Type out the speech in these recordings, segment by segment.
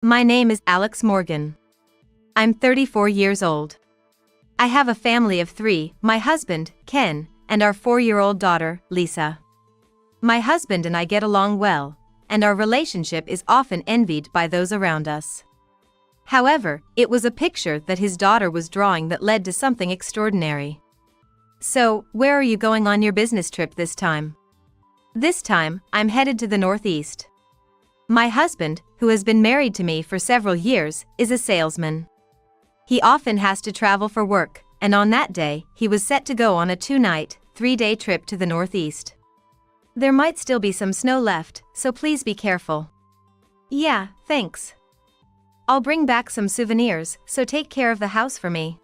My name is Alex Morgan. I'm 34 years old. I have a family of 3, my husband, Ken, and our 4-year-old daughter, Lisa. My husband and I get along well, and our relationship is often envied by those around us. However, it was a picture that his daughter was drawing that led to something extraordinary. So, where are you going on your business trip this time? This time, I'm headed to the Northeast. My husband, who has been married to me for several years, is a salesman. He often has to travel for work, and on that day, he was set to go on a 2-night, 3-day trip to the Northeast. There might still be some snow left, so please be careful. Yeah, thanks. I'll bring back some souvenirs, so take care of the house for me.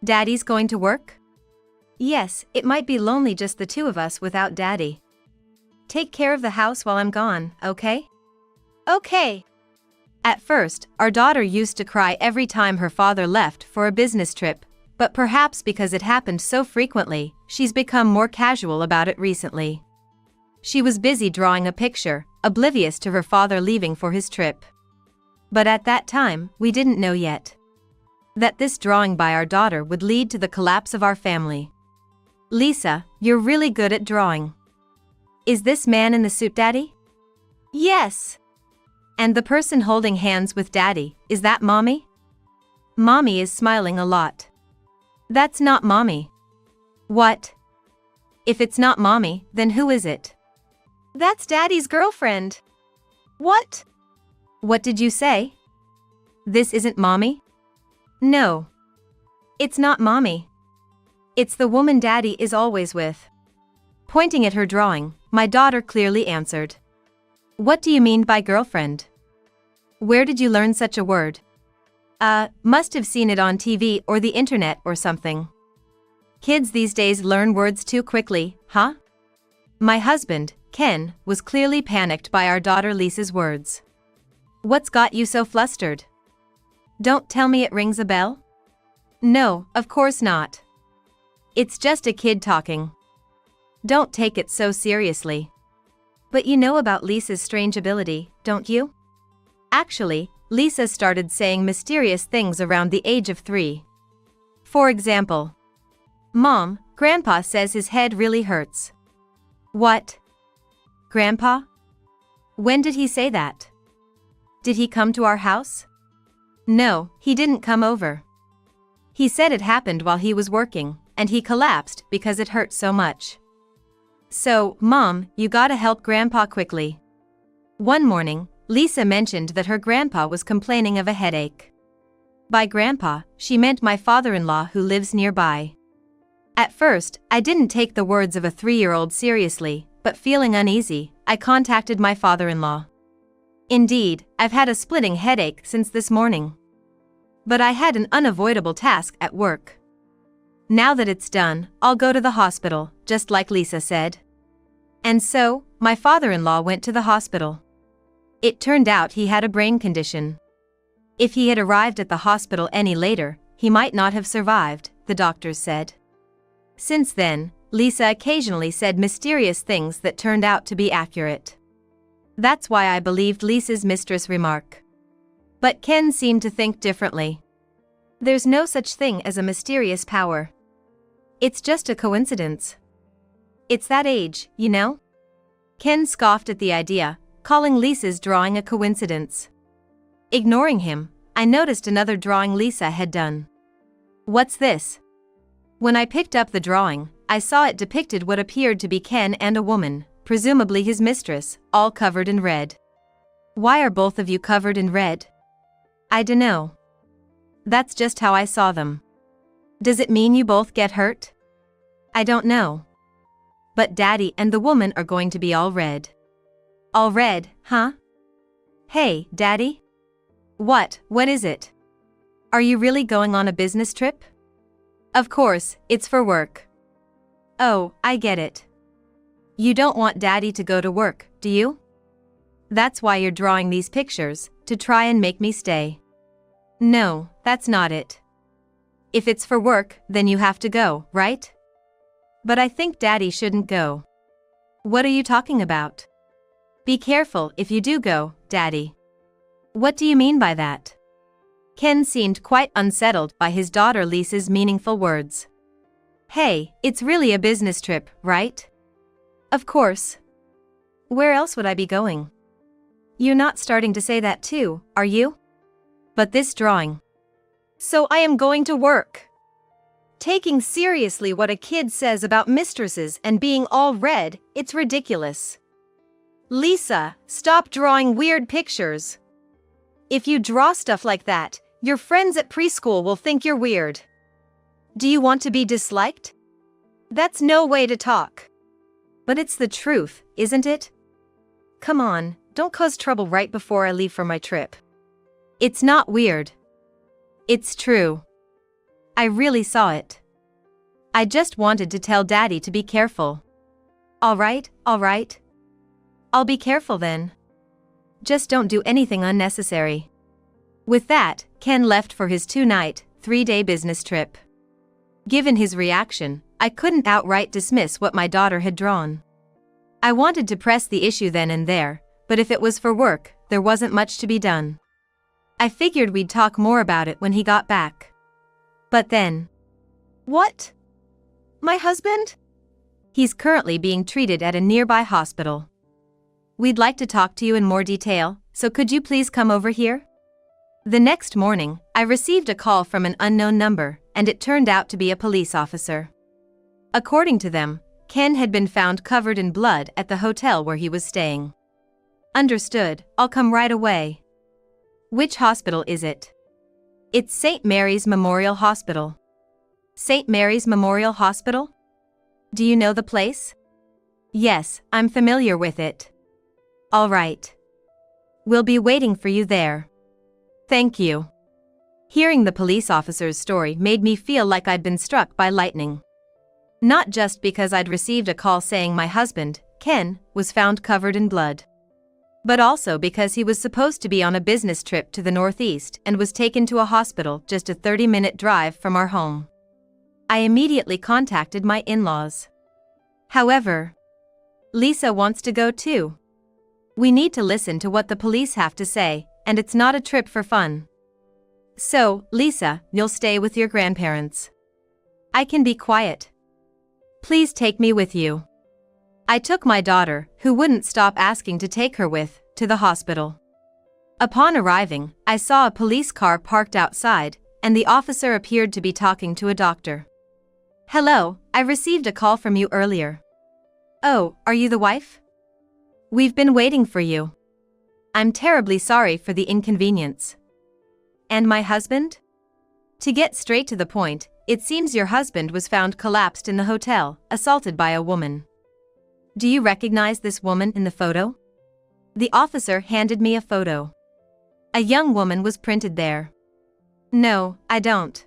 Daddy's going to work? Yes, it might be lonely just the 2 of us without Daddy. Take care of the house while I'm gone, okay? Okay. At first, our daughter used to cry every time her father left for a business trip, but perhaps because it happened so frequently, she's become more casual about it recently. She was busy drawing a picture, oblivious to her father leaving for his trip. But at that time, we didn't know yet that this drawing by our daughter would lead to the collapse of our family. Lisa, you're really good at drawing. Is this man in the suit Daddy? Yes. And the person holding hands with Daddy, is that Mommy? Mommy is smiling a lot. That's not Mommy. What? If it's not Mommy, then who is it? That's Daddy's girlfriend. What? What did you say? This isn't Mommy? No. It's not Mommy. It's the woman Daddy is always with. Pointing at her drawing, my daughter clearly answered. What do you mean by girlfriend? Where did you learn such a word? Must have seen it on TV or the internet or something. Kids these days learn words too quickly, huh? My husband, Ken, was clearly panicked by our daughter Lisa's words. What's got you so flustered? Don't tell me it rings a bell? No, of course not. It's just a kid talking. Don't take it so seriously. But you know about Lisa's strange ability, don't you? Actually, Lisa started saying mysterious things around the age of 3. For example, Mom, Grandpa says his head really hurts. What? Grandpa? When did he say that? Did he come to our house? No, he didn't come over. He said it happened while he was working, and he collapsed because it hurt so much. So, Mom, you gotta help Grandpa quickly. One morning, Lisa mentioned that her grandpa was complaining of a headache. By grandpa, she meant my father-in-law who lives nearby. At first, I didn't take the words of a 3-year-old seriously, but feeling uneasy, I contacted my father-in-law. Indeed, I've had a splitting headache since this morning. But I had an unavoidable task at work. Now that it's done, I'll go to the hospital, just like Lisa said. And so, my father-in-law went to the hospital. It turned out he had a brain condition. If he had arrived at the hospital any later, he might not have survived, the doctors said. Since then, Lisa occasionally said mysterious things that turned out to be accurate. That's why I believed Lisa's mistress remark. But Ken seemed to think differently. There's no such thing as a mysterious power. It's just a coincidence. It's that age, you know? Ken scoffed at the idea, calling Lisa's drawing a coincidence. Ignoring him, I noticed another drawing Lisa had done. What's this? When I picked up the drawing, I saw it depicted what appeared to be Ken and a woman, presumably his mistress, all covered in red. Why are both of you covered in red? I dunno. That's just how I saw them. Does it mean you both get hurt? I don't know. But Daddy and the woman are going to be all red. All red, huh? Hey, Daddy? What is it? Are you really going on a business trip? Of course, it's for work. Oh, I get it. You don't want Daddy to go to work, do you? That's why you're drawing these pictures, to try and make me stay. No, that's not it. If it's for work, then you have to go, right? But I think Daddy shouldn't go. What are you talking about? Be careful if you do go, Daddy. What do you mean by that? Ken seemed quite unsettled by his daughter Lisa's meaningful words. Hey, it's really a business trip, right? Of course. Where else would I be going? You're not starting to say that too, are you? But this drawing. So I am going to work. Taking seriously what a kid says about mistresses and being all red, it's ridiculous. Lisa, stop drawing weird pictures. If you draw stuff like that, your friends at preschool will think you're weird. Do you want to be disliked? That's no way to talk. But it's the truth, isn't it? Come on, don't cause trouble right before I leave for my trip. It's not weird. It's true. I really saw it. I just wanted to tell Daddy to be careful. All right. I'll be careful then. Just don't do anything unnecessary. With that, Ken left for his 2-night, 3-day business trip. Given his reaction, I couldn't outright dismiss what my daughter had drawn. I wanted to press the issue then and there, but if it was for work, there wasn't much to be done. I figured we'd talk more about it when he got back. But then... What? My husband? He's currently being treated at a nearby hospital. We'd like to talk to you in more detail, so could you please come over here? The next morning, I received a call from an unknown number, and it turned out to be a police officer. According to them, Ken had been found covered in blood at the hotel where he was staying. Understood, I'll come right away. Which hospital is it? It's St. Mary's Memorial Hospital. St. Mary's Memorial Hospital? Do you know the place? Yes, I'm familiar with it. All right. We'll be waiting for you there. Thank you. Hearing the police officer's story made me feel like I'd been struck by lightning. Not just because I'd received a call saying my husband, Ken, was found covered in blood, but also because he was supposed to be on a business trip to the Northeast and was taken to a hospital just a 30-minute drive from our home. I immediately contacted my in-laws. However, Lisa wants to go too. We need to listen to what the police have to say, and it's not a trip for fun. So, Lisa, you'll stay with your grandparents. I can be quiet. Please take me with you. I took my daughter, who wouldn't stop asking to take her with, to the hospital. Upon arriving, I saw a police car parked outside, and the officer appeared to be talking to a doctor. Hello, I received a call from you earlier. Oh, are you the wife? We've been waiting for you. I'm terribly sorry for the inconvenience. And my husband? To get straight to the point, it seems your husband was found collapsed in the hotel, assaulted by a woman. Do you recognize this woman in the photo? The officer handed me a photo. A young woman was printed there. No, I don't.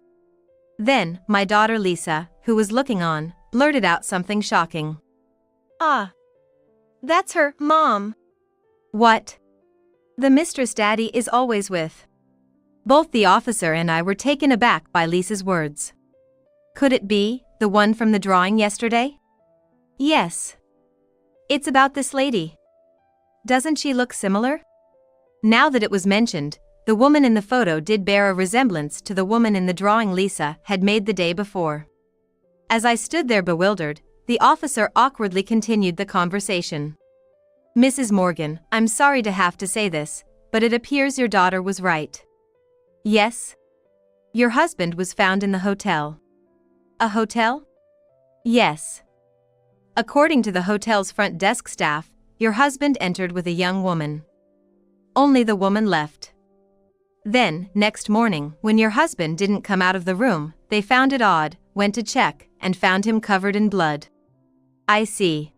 Then, my daughter Lisa, who was looking on, blurted out something shocking. Ah. That's her, Mom. What? The mistress Daddy is always with. Both the officer and I were taken aback by Lisa's words. Could it be the one from the drawing yesterday? Yes. It's about this lady. Doesn't she look similar? Now that it was mentioned, the woman in the photo did bear a resemblance to the woman in the drawing Lisa had made the day before. As I stood there bewildered, the officer awkwardly continued the conversation. Mrs. Morgan, I'm sorry to have to say this, but it appears your daughter was right. Yes? Your husband was found in the hotel. A hotel? Yes. According to the hotel's front desk staff, your husband entered with a young woman. Only the woman left. Then, next morning, when your husband didn't come out of the room, they found it odd, went to check, and found him covered in blood. I see.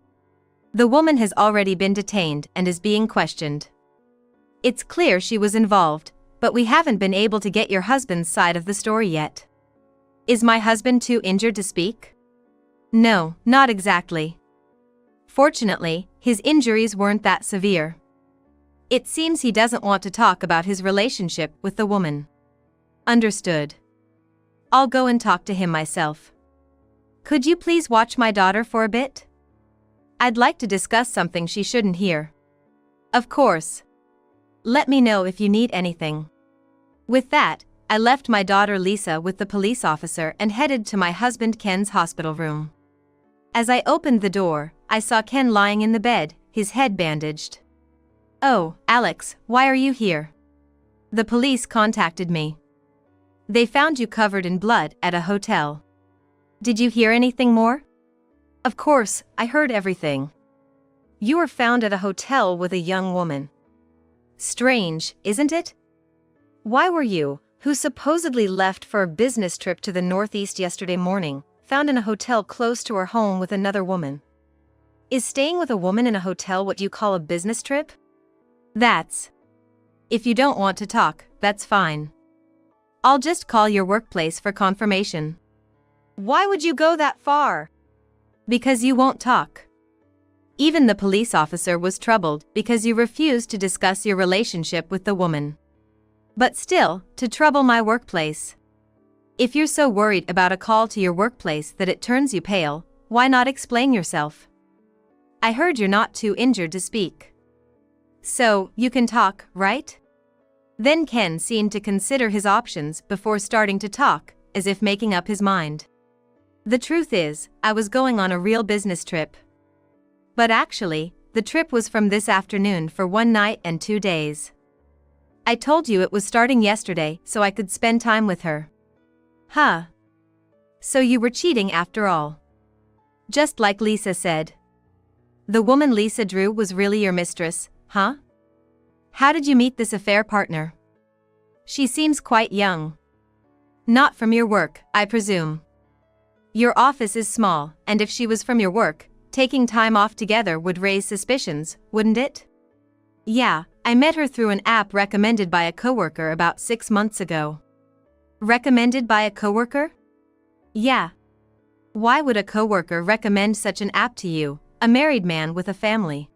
The woman has already been detained and is being questioned. It's clear she was involved, but we haven't been able to get your husband's side of the story yet. Is my husband too injured to speak? No, not exactly. Fortunately, his injuries weren't that severe. It seems he doesn't want to talk about his relationship with the woman. Understood. I'll go and talk to him myself. Could you please watch my daughter for a bit? I'd like to discuss something she shouldn't hear. Of course. Let me know if you need anything." With that, I left my daughter Lisa with the police officer and headed to my husband Ken's hospital room. As I opened the door, I saw Ken lying in the bed, his head bandaged. "Oh, Alex, why are you here?" "The police contacted me. They found you covered in blood at a hotel." "Did you hear anything more?" "Of course, I heard everything. You were found at a hotel with a young woman. Strange, isn't it? Why were you, who supposedly left for a business trip to the Northeast yesterday morning, found in a hotel close to her home with another woman? Is staying with a woman in a hotel what you call a business trip?" "That's. If you don't want to talk, that's fine. I'll just call your workplace for confirmation." "Why would you go that far?" "Because you won't talk. Even the police officer was troubled because you refused to discuss your relationship with the woman. But still, to trouble my workplace. If you're so worried about a call to your workplace that it turns you pale, why not explain yourself? I heard you're not too injured to speak. So, you can talk, right?" Then Ken seemed to consider his options before starting to talk, as if making up his mind. "The truth is, I was going on a real business trip. But actually, the trip was from this afternoon for 1 night and 2 days. I told you it was starting yesterday so I could spend time with her." "Huh. So you were cheating after all. Just like Lisa said. The woman Lisa drew was really your mistress, huh? How did you meet this affair partner? She seems quite young. Not from your work, I presume. Your office is small, and if she was from your work, taking time off together would raise suspicions, wouldn't it?" "Yeah, I met her through an app recommended by a coworker about 6 months ago." "Recommended by a coworker?" "Yeah. Why would a coworker recommend such an app to you, a married man with a family?"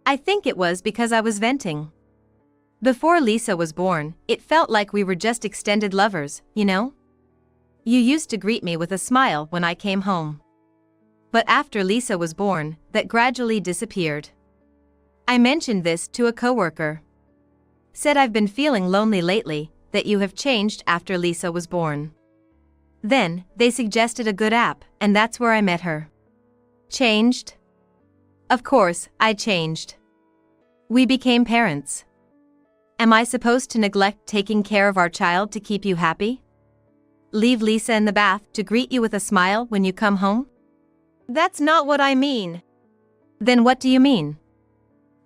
"I think it was because I was venting. Before Lisa was born, it felt like we were just extended lovers, you know? You used to greet me with a smile when I came home. But after Lisa was born, that gradually disappeared." I mentioned this to a coworker. Said I've been feeling lonely lately, that you have changed after Lisa was born. Then, they suggested a good app, and that's where I met her. Changed? Of course, I changed. We became parents. Am I supposed to neglect taking care of our child to keep you happy? Leave Lisa in the bath to greet you with a smile when you come home? That's not what I mean. Then what do you mean?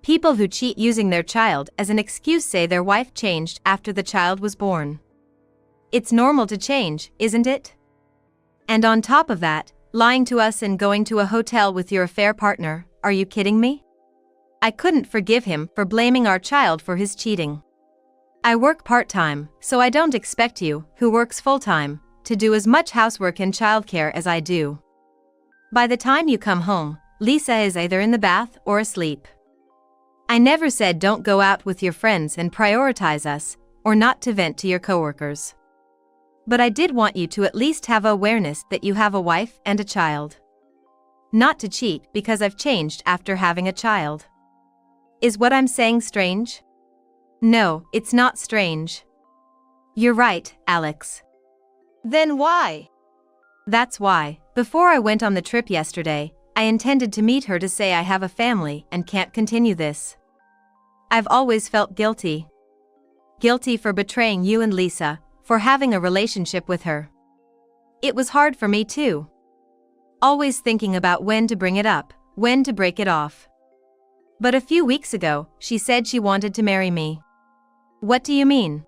People who cheat using their child as an excuse say their wife changed after the child was born. It's normal to change, isn't it? And on top of that, lying to us and going to a hotel with your affair partner, are you kidding me? I couldn't forgive him for blaming our child for his cheating. I work part-time, so I don't expect you, who works full-time, to do as much housework and childcare as I do. By the time you come home, Lisa is either in the bath or asleep. I never said don't go out with your friends and prioritize us, or not to vent to your coworkers. But I did want you to at least have awareness that you have a wife and a child. Not to cheat because I've changed after having a child. Is what I'm saying strange? No, it's not strange. You're right, Alex. Then why? That's why, before I went on the trip yesterday, I intended to meet her to say I have a family and can't continue this. I've always felt guilty. Guilty for betraying you and Lisa, for having a relationship with her. It was hard for me too. Always thinking about when to bring it up, when to break it off. But a few weeks ago, she said she wanted to marry me. What do you mean?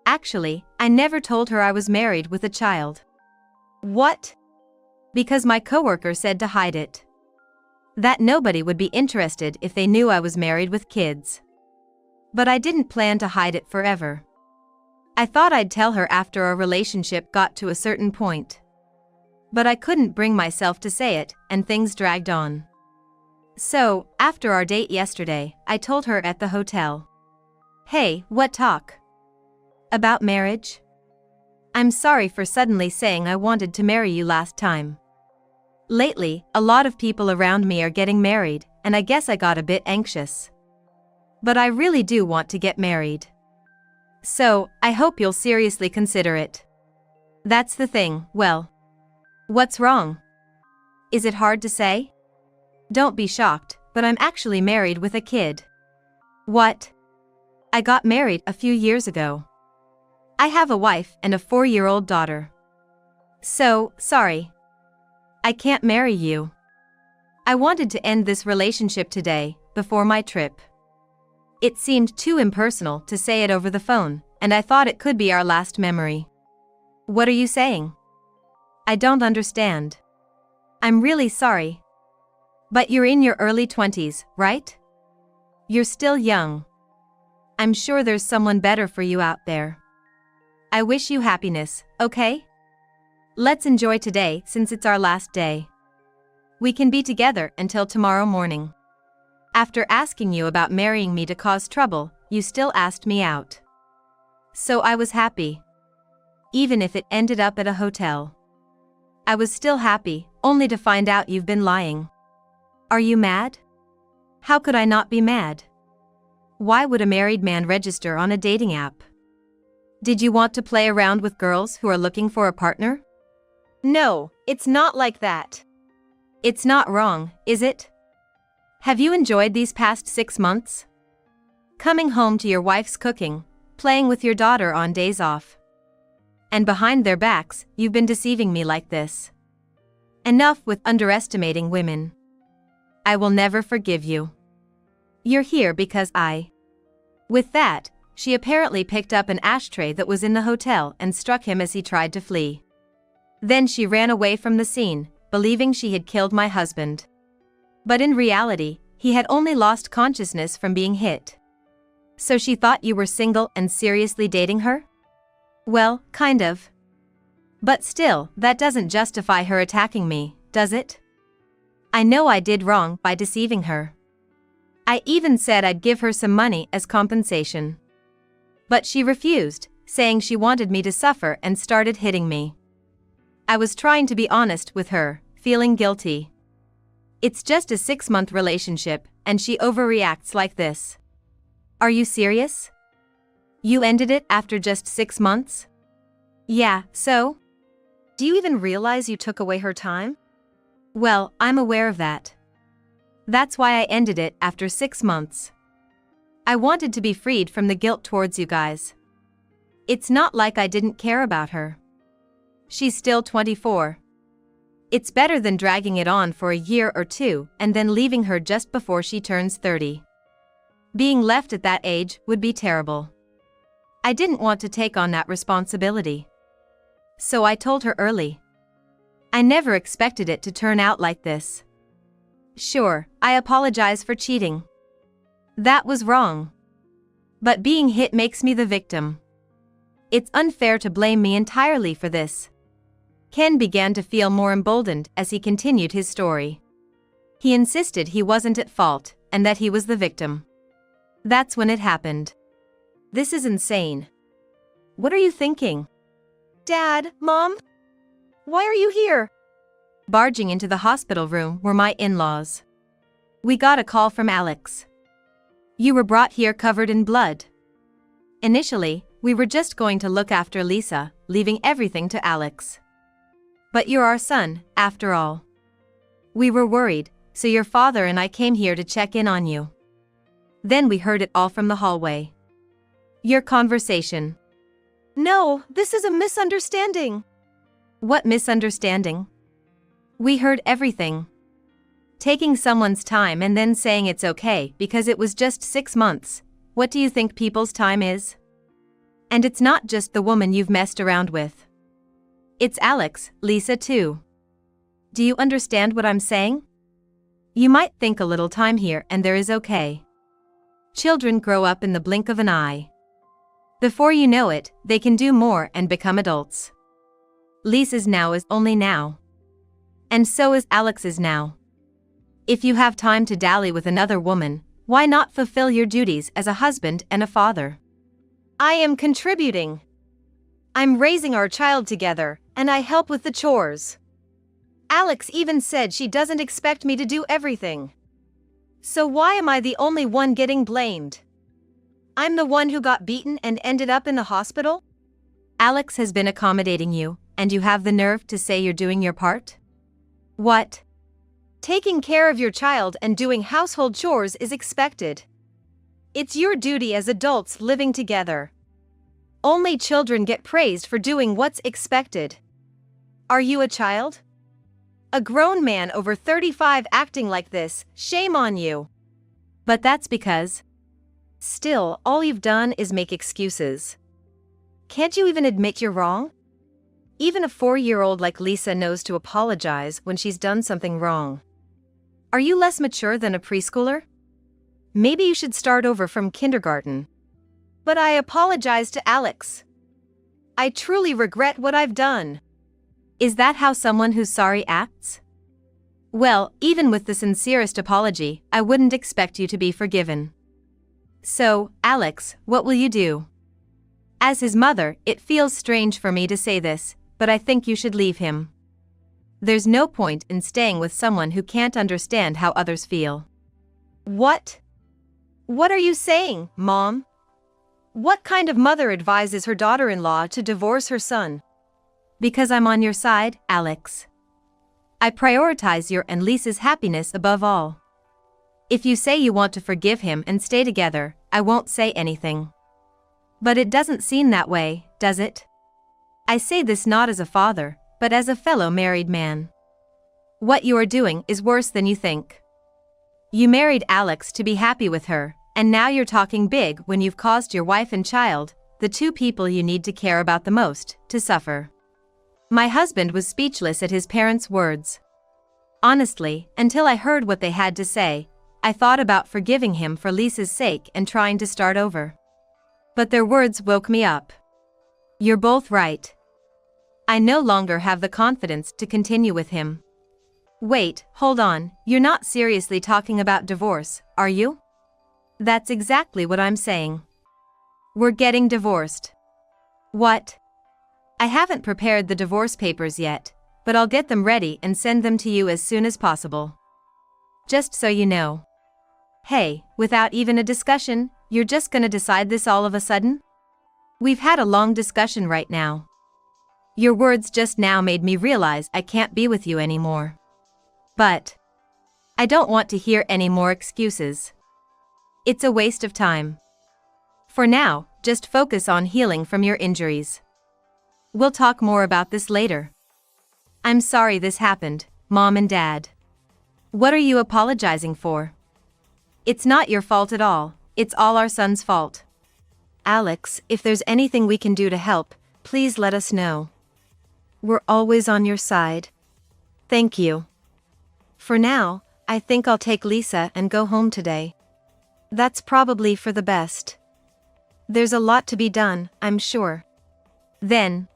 Actually, I never told her I was married with a child. What? Because my coworker said to hide it. That nobody would be interested if they knew I was married with kids. But I didn't plan to hide it forever. I thought I'd tell her after our relationship got to a certain point. But I couldn't bring myself to say it, and things dragged on. So, after our date yesterday, I told her at the hotel. Hey, what talk? About marriage? I'm sorry for suddenly saying I wanted to marry you last time. Lately, a lot of people around me are getting married, and I guess I got a bit anxious. But I really do want to get married. So, I hope you'll seriously consider it. That's the thing, well. What's wrong? Is it hard to say? Don't be shocked, but I'm actually married with a kid. What? I got married a few years ago. I have a wife and a 4-year-old daughter. So, sorry. I can't marry you. I wanted to end this relationship today, before my trip. It seemed too impersonal to say it over the phone, and I thought it could be our last memory. What are you saying? I don't understand. I'm really sorry. But you're in your early 20s, right? You're still young. I'm sure there's someone better for you out there. I wish you happiness, okay? Let's enjoy today since it's our last day. We can be together until tomorrow morning. After asking you about marrying me to cause trouble, you still asked me out. So I was happy. Even if it ended up at a hotel. I was still happy, only to find out you've been lying. Are you mad? How could I not be mad? Why would a married man register on a dating app? Did you want to play around with girls who are looking for a partner? No, it's not like that. It's not wrong, is it? Have you enjoyed these past 6 months? Coming home to your wife's cooking, playing with your daughter on days off. And behind their backs, you've been deceiving me like this. Enough with underestimating women. I will never forgive you. You're here because I. With that, she apparently picked up an ashtray that was in the hotel and struck him as he tried to flee. Then she ran away from the scene, believing she had killed my husband. But in reality, he had only lost consciousness from being hit. So she thought you were single and seriously dating her? Well, kind of. But still, that doesn't justify her attacking me, does it? I know I did wrong by deceiving her. I even said I'd give her some money as compensation. But she refused, saying she wanted me to suffer and started hitting me. I was trying to be honest with her, feeling guilty. It's just a 6-month relationship, and she overreacts like this. Are you serious? You ended it after just 6 months? Yeah, so? Do you even realize you took away her time? Well, I'm aware of that. That's why I ended it after 6 months. I wanted to be freed from the guilt towards you guys. It's not like I didn't care about her. She's still 24. It's better than dragging it on for a year or two and then leaving her just before she turns 30. Being left at that age would be terrible. I didn't want to take on that responsibility. So I told her early. I never expected it to turn out like this. Sure, I apologize for cheating. That was wrong. But being hit makes me the victim. It's unfair to blame me entirely for this. Ken began to feel more emboldened as he continued his story. He insisted he wasn't at fault, and that he was the victim. That's when it happened. This is insane. What are you thinking? Dad, Mom? Why are you here? Barging into the hospital room were my in-laws. We got a call from Alex. You were brought here covered in blood. Initially, we were just going to look after Lisa, leaving everything to Alex. But you're our son, after all. We were worried, so your father and I came here to check in on you. Then we heard it all from the hallway. Your conversation. No, this is a misunderstanding. What misunderstanding? We heard everything. Taking someone's time and then saying it's okay because it was just 6 months. What do you think people's time is? And it's not just the woman you've messed around with. It's Alex, Lisa too. Do you understand what I'm saying? You might think a little time here and there is okay. Children grow up in the blink of an eye. Before you know it, they can do more and become adults. Lisa's now is only now. And so is Alex's now. If you have time to dally with another woman, why not fulfill your duties as a husband and a father? I am contributing. I'm raising our child together, and I help with the chores. Alex even said she doesn't expect me to do everything. So why am I the only one getting blamed? I'm the one who got beaten and ended up in the hospital? Alex has been accommodating you, and you have the nerve to say you're doing your part? What? Taking care of your child and doing household chores is expected. It's your duty as adults living together. Only children get praised for doing what's expected. Are you a child? A grown man over 35 acting like this, shame on you. But that's because... Still, all you've done is make excuses. Can't you even admit you're wrong? Even a 4-year-old like Lisa knows to apologize when she's done something wrong. Are you less mature than a preschooler? Maybe you should start over from kindergarten. But I apologize to Alex. I truly regret what I've done. Is that how someone who's sorry acts? Well, even with the sincerest apology, I wouldn't expect you to be forgiven. So, Alex, what will you do? As his mother, it feels strange for me to say this, but I think you should leave him. There's no point in staying with someone who can't understand how others feel. What? What are you saying, Mom? What kind of mother advises her daughter-in-law to divorce her son? Because I'm on your side, Alex. I prioritize your and Lisa's happiness above all. If you say you want to forgive him and stay together, I won't say anything. But it doesn't seem that way, does it? I say this not as a father, but as a fellow married man. What you are doing is worse than you think. You married Alex to be happy with her, and now you're talking big when you've caused your wife and child, the two people you need to care about the most, to suffer. My husband was speechless at his parents' words. Honestly, until I heard what they had to say, I thought about forgiving him for Lisa's sake and trying to start over. But their words woke me up. You're both right. I no longer have the confidence to continue with him. Wait, hold on, you're not seriously talking about divorce, are you? That's exactly what I'm saying. We're getting divorced. What? I haven't prepared the divorce papers yet, but I'll get them ready and send them to you as soon as possible. Just so you know. Hey, without even a discussion, you're just gonna decide this all of a sudden? We've had a long discussion right now. Your words just now made me realize I can't be with you anymore. But I don't want to hear any more excuses. It's a waste of time. For now, just focus on healing from your injuries. We'll talk more about this later. I'm sorry this happened, Mom and Dad. What are you apologizing for? It's not your fault at all, it's all our son's fault. Alex, if there's anything we can do to help, please let us know. We're always on your side. Thank you. For now, I think I'll take Lisa and go home today. That's probably for the best. There's a lot to be done, I'm sure. Then,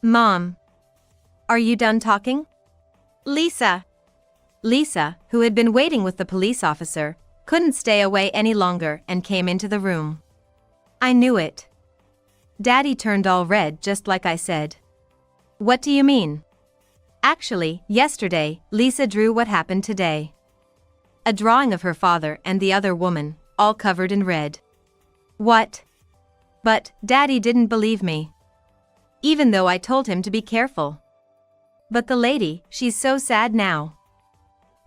Mom. Are you done talking? Lisa. Lisa, who had been waiting with the police officer, couldn't stay away any longer and came into the room. I knew it. Daddy turned all red just like I said. What do you mean? Actually, yesterday, Lisa drew what happened today. A drawing of her father and the other woman, all covered in red. What? But, Daddy didn't believe me. Even though I told him to be careful. But the lady, she's so sad now.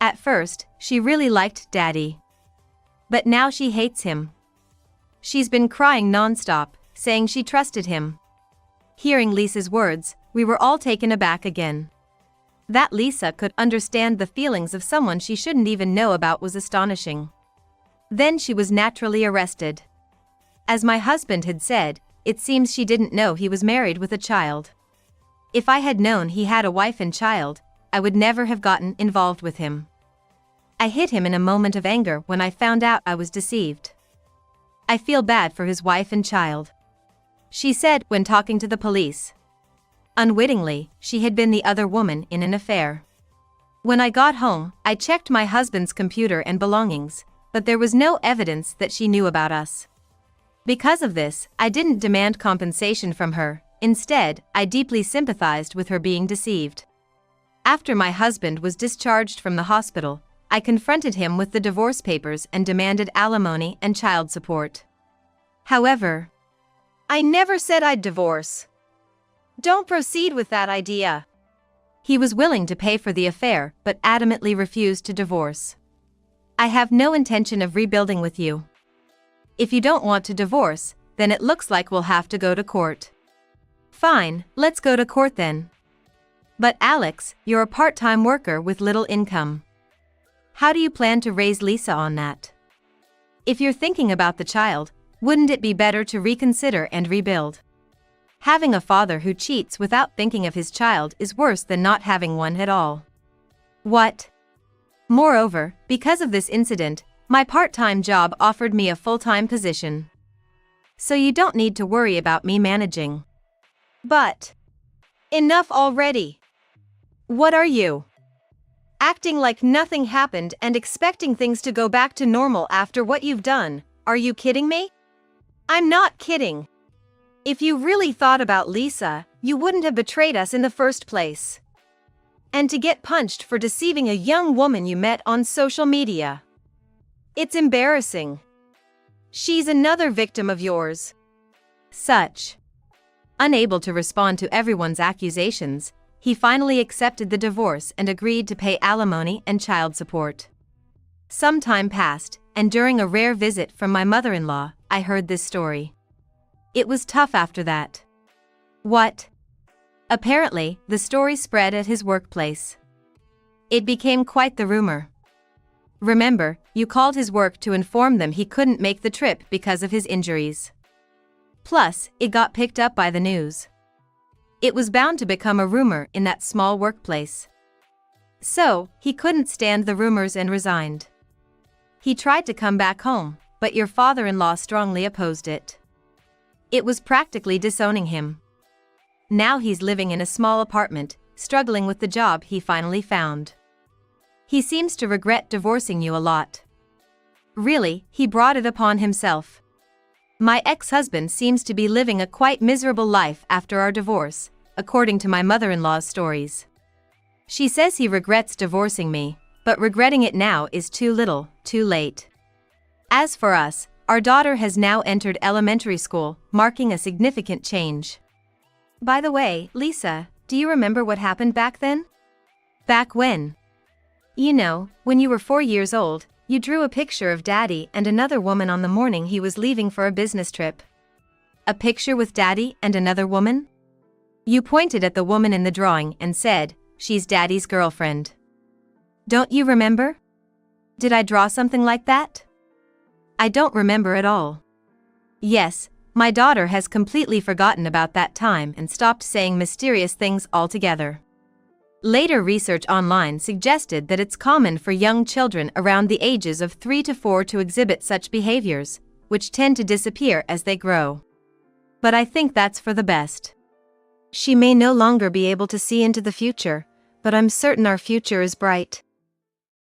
At first, she really liked Daddy. But now she hates him. She's been crying nonstop, saying she trusted him. Hearing Lisa's words, we were all taken aback again. That Lisa could understand the feelings of someone she shouldn't even know about was astonishing. Then she was naturally arrested. As my husband had said, it seems she didn't know he was married with a child. If I had known he had a wife and child, I would never have gotten involved with him. I hit him in a moment of anger when I found out I was deceived. I feel bad for his wife and child. She said when talking to the police. Unwittingly, she had been the other woman in an affair. When I got home, I checked my husband's computer and belongings, but there was no evidence that she knew about us. Because of this, I didn't demand compensation from her. Instead, I deeply sympathized with her being deceived. After my husband was discharged from the hospital, I confronted him with the divorce papers and demanded alimony and child support. However, I never said I'd divorce. Don't proceed with that idea. He was willing to pay for the affair but adamantly refused to divorce. I have no intention of rebuilding with you. If you don't want to divorce, then it looks like we'll have to go to court. Fine, let's go to court then. But Alex, you're a part-time worker with little income. How do you plan to raise Lisa on that? If you're thinking about the child, wouldn't it be better to reconsider and rebuild? Having a father who cheats without thinking of his child is worse than not having one at all. What? Moreover, because of this incident, my part-time job offered me a full-time position. So you don't need to worry about me managing. But enough already. What are you? Acting like nothing happened and expecting things to go back to normal after what you've done. Are you kidding me? I'm not kidding. If you really thought about Lisa, you wouldn't have betrayed us in the first place. And to get punched for deceiving a young woman you met on social media. It's embarrassing. She's another victim of yours. Such. Unable to respond to everyone's accusations, he finally accepted the divorce and agreed to pay alimony and child support. Some time passed, and during a rare visit from my mother-in-law, I heard this story. It was tough after that. What? Apparently, the story spread at his workplace. It became quite the rumor. Remember, you called his work to inform them he couldn't make the trip because of his injuries. Plus, it got picked up by the news. It was bound to become a rumor in that small workplace. So, he couldn't stand the rumors and resigned. He tried to come back home, but your father-in-law strongly opposed it. It was practically disowning him. Now he's living in a small apartment, struggling with the job he finally found. He seems to regret divorcing you a lot. Really, he brought it upon himself. My ex-husband seems to be living a quite miserable life after our divorce, according to my mother-in-law's stories. She says he regrets divorcing me, but regretting it now is too little, too late. As for us, our daughter has now entered elementary school, marking a significant change. By the way, Lisa, do you remember what happened back then? Back when? You know, when you were 4 years old, you drew a picture of Daddy and another woman on the morning he was leaving for a business trip. A picture with Daddy and another woman? You pointed at the woman in the drawing and said, "She's Daddy's girlfriend." Don't you remember? Did I draw something like that? I don't remember at all. Yes, my daughter has completely forgotten about that time and stopped saying mysterious things altogether. Later research online suggested that it's common for young children around the ages of 3 to 4 to exhibit such behaviors, which tend to disappear as they grow. But I think that's for the best. She may no longer be able to see into the future, but I'm certain our future is bright.